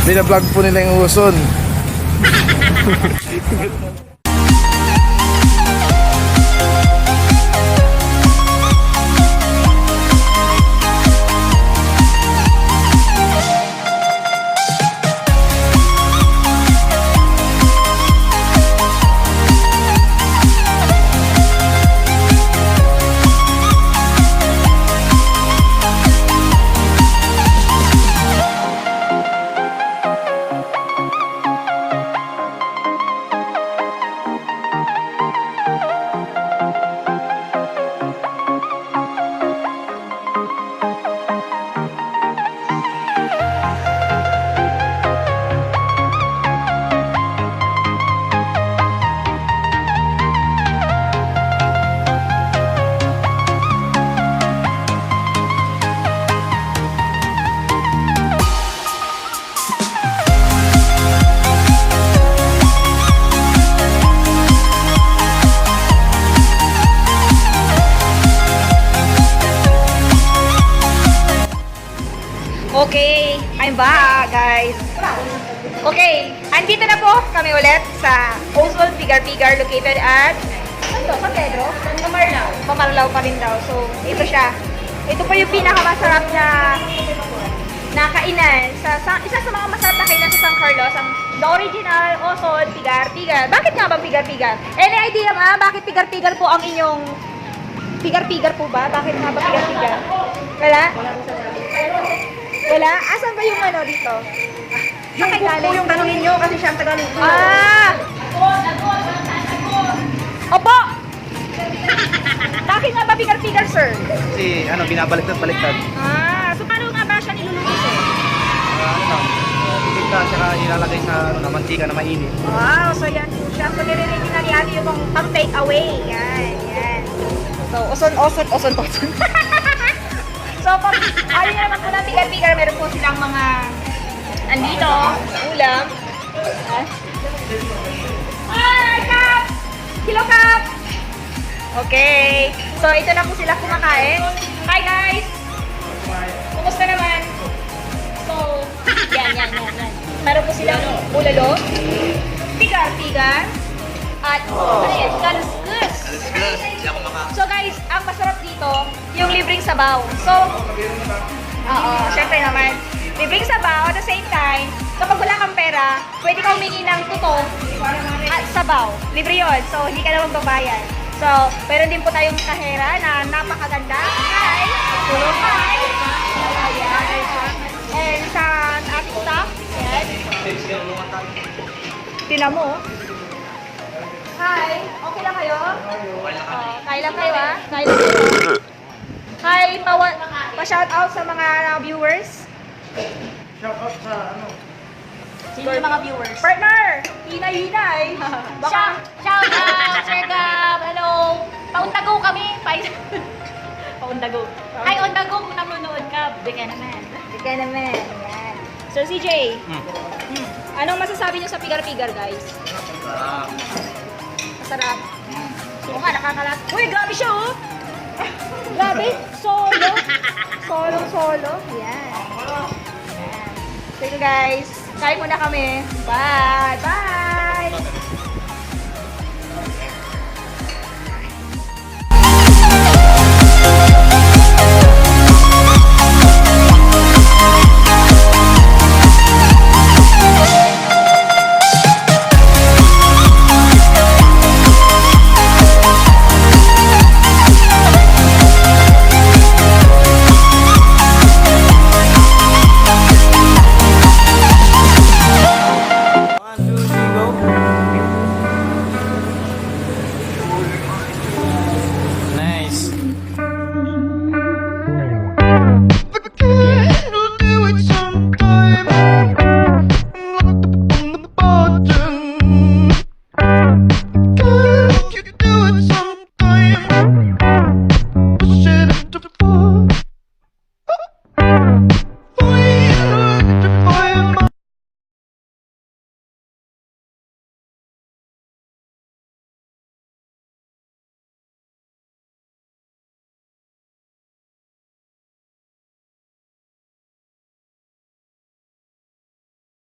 Binablog po nila yung Uson. Okay, I'm back, guys. Okay, andito na po kami ulit sa Oswald Pigar-Pigar located at San Pedro? Mamarlaw pa rin daw. So, ito siya. Ito po yung pinakamasarap na kainan isa sa mga masarap na kainan sa San Carlos, the original Oswald Pigar-Pigar. Bakit nga ba Pigar-Pigar? Any idea bakit Pigar-Pigar po ang inyong Pigar-Pigar po ba? Bakit nga ba Pigar-Pigar? Wala? Wala? Asan ba yung dito? Yung cook po yung tanongin nyo kasi siya ang tagalog po. Opo! Bakit nga ba Pigar-Pigar, sir? Kasi binabaliktad-baliktad. So paano nga ba siya niluluto, sir? Tikit ka, saka ilalagay sa mantika na mainit. Wow, so yan po siya. So nire-ready na ni Ate yung pang take away. Yan. So, oson. So, ayun na naman po ng Pigar-Pigar, meron po silang mga andito, ulam. Hi, Kap! Hello, Kap! Okay. So, ito na po sila kumakain. Hi, guys! Kumusta naman? So, yan. Meron po silang bulalo, Pigar-Pigar, at kaluskus. So guys, ang masarap dito, yung libreng sabaw. So, syempre naman, libreng sabaw, at the same time, kapag wala kang pera, pwede ka humingi ng tuto at sabaw. Libre yun. So, hindi ka na magbabayad. So, meron din po tayong kahera na napakaganda. Hi! Hi! And sa ating staff, yan. Tinan mo. Hi! Okay lang kayo? Kain lang kayo, Kain lang kayo. Hi! Pa-shout out sa mga viewers. Shout out sa Sino yung mga viewers? Partner! Hinay! Baka... Shout out, Sir Gab! Hello! Pauntago kami! Pauntago. Hi, Untago! Kung nanonood ka, bigyan naman. Yan. So, CJ. Anong masasabi niyo sa Pigar-Pigar, guys? Masarap. So nga, nakakalat. Uy, grabe siya, oh! Grabe. Solo. Yan. So, guys. Kain muna kami. Bye!